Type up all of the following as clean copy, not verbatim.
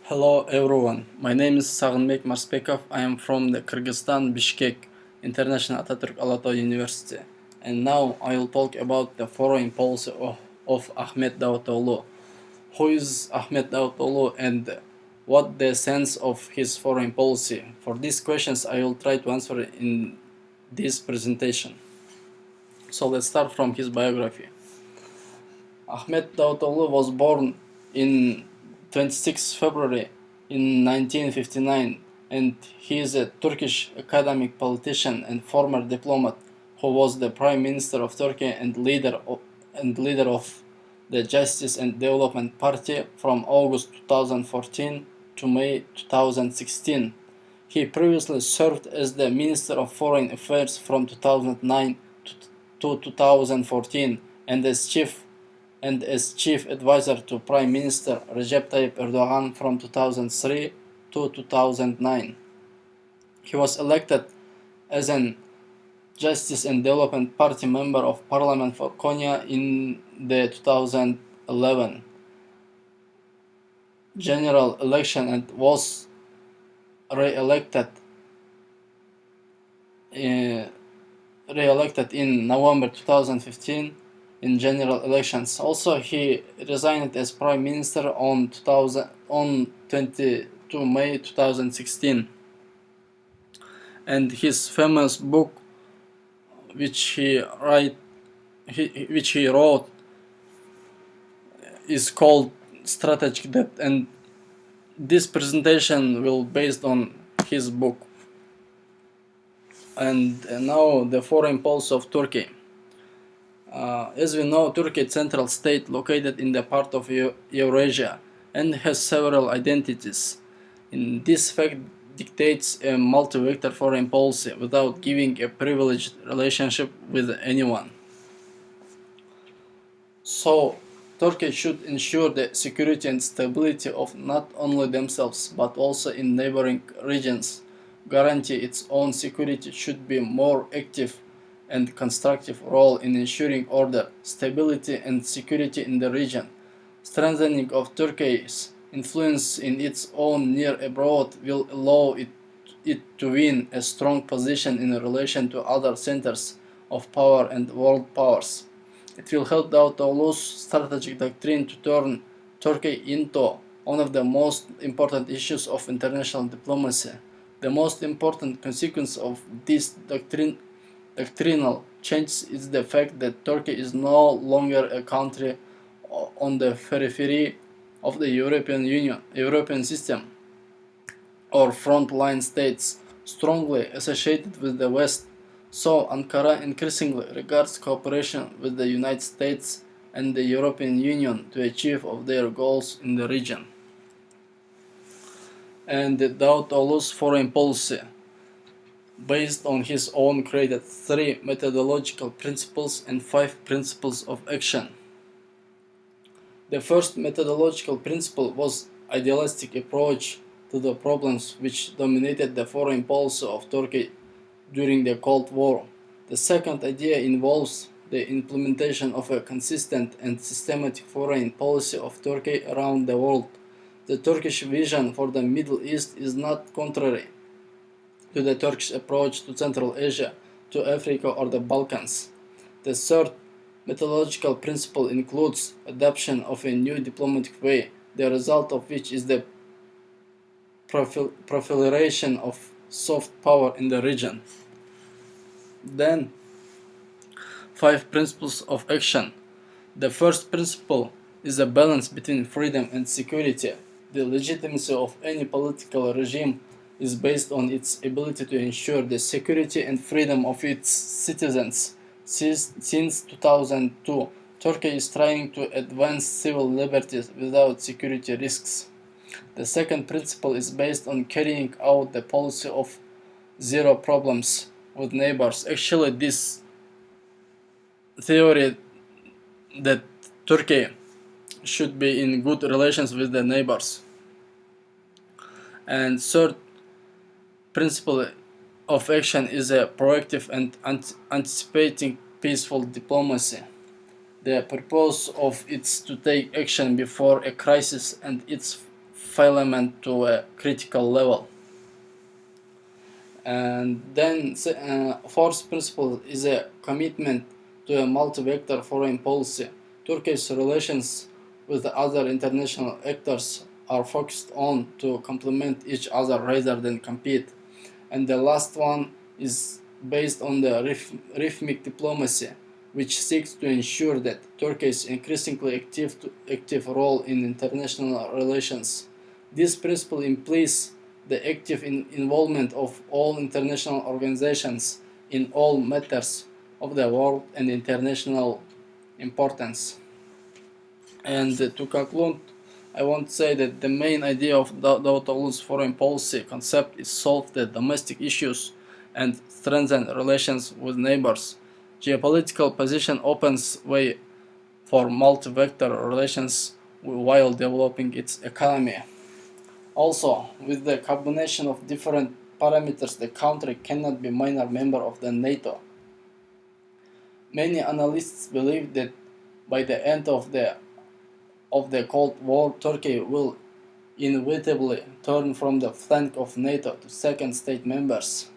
Hello everyone, my name is Sagynbek Marsbekov. I am from the Kyrgyzstan, Bishkek International Ataturk Alatoo University, and now I will talk about the foreign policy of Ahmet Davutoglu. Who is Ahmet Davutoglu and what the sense of his foreign policy? For these questions I will try to answer in this presentation. So let's start from his biography. Ahmet Davutoglu was born in 26 February in 1959, and he is a Turkish academic politician and former diplomat who was the Prime Minister of Turkey and leader of the Justice and Development Party from August 2014 to May 2016. He previously served as the Minister of Foreign Affairs from 2009 to 2014 and as chief advisor to Prime Minister Recep Tayyip Erdogan from 2003 to 2009. He was elected as an Justice and Development Party Member of Parliament for Konya in the 2011 general election and was re-elected in November 2015 in general elections. Also, he resigned as Prime Minister on 22 May 2016. And his famous book, which he wrote, is called Strategic Debt, and this presentation will be based on his book. And now the foreign policy of Turkey. As we know, Turkey is a central state located in the part of Eurasia and has several identities. This fact dictates a multi-vector foreign policy without giving a privileged relationship with anyone. So, Turkey should ensure the security and stability of not only themselves but also in neighboring regions. Guarantee its own security should be more active and constructive role in ensuring order, stability and security in the region. Strengthening of Turkey's influence in its own near abroad will allow it to win a strong position in relation to other centers of power and world powers. It will help Davutoglu's strategic doctrine to turn Turkey into one of the most important issues of international diplomacy. The most important consequence of this doctrinal change is the fact that Turkey is no longer a country on the periphery of the European system, or frontline states strongly associated with the West. So Ankara increasingly regards cooperation with the United States and the European Union to achieve of their goals in the region. And Davutoglu's foreign policy, based on his own created 3 methodological principles and 5 principles of action. The first methodological principle was idealistic approach to the problems which dominated the foreign policy of Turkey during the Cold War. The second idea involves the implementation of a consistent and systematic foreign policy of Turkey around the world. The Turkish vision for the Middle East is not contrary to the Turkish approach to Central Asia, to Africa or the Balkans. The third methodological principle includes adoption of a new diplomatic way, the result of which is the proliferation of soft power in the region. Then, 5 principles of action. The first principle is a balance between freedom and security. The legitimacy of any political regime is based on its ability to ensure the security and freedom of its citizens. Since 2002, Turkey is trying to advance civil liberties without security risks. The second principle is based on carrying out the policy of zero problems with neighbors. Actually, this theory that Turkey should be in good relations with the neighbors. And third principle of action is a proactive and anticipating peaceful diplomacy. The purpose of it is to take action before a crisis and its development to a critical level. And then fourth principle is a commitment to a multi-vector foreign policy. Turkey's relations with other international actors are focused on to complement each other rather than compete. And the last one is based on the rhythmic diplomacy, which seeks to ensure that Turkey's increasingly active role in international relations. This principle implies the active involvement of all international organizations in all matters of the world and international importance. And to conclude, I want to say that the main idea of Davutoglu's foreign policy concept is solve the domestic issues and strengthen relations with neighbors. Geopolitical position opens way for multi-vector relations while developing its economy. Also, with the combination of different parameters, the country cannot be minor member of the NATO. Many analysts believe that by the end of the Cold War, Turkey will inevitably turn from the flank of NATO to second state members,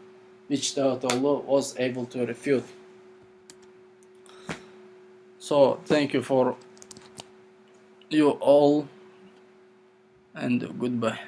which Davutoglu was able to refute. So thank you for you all, and goodbye.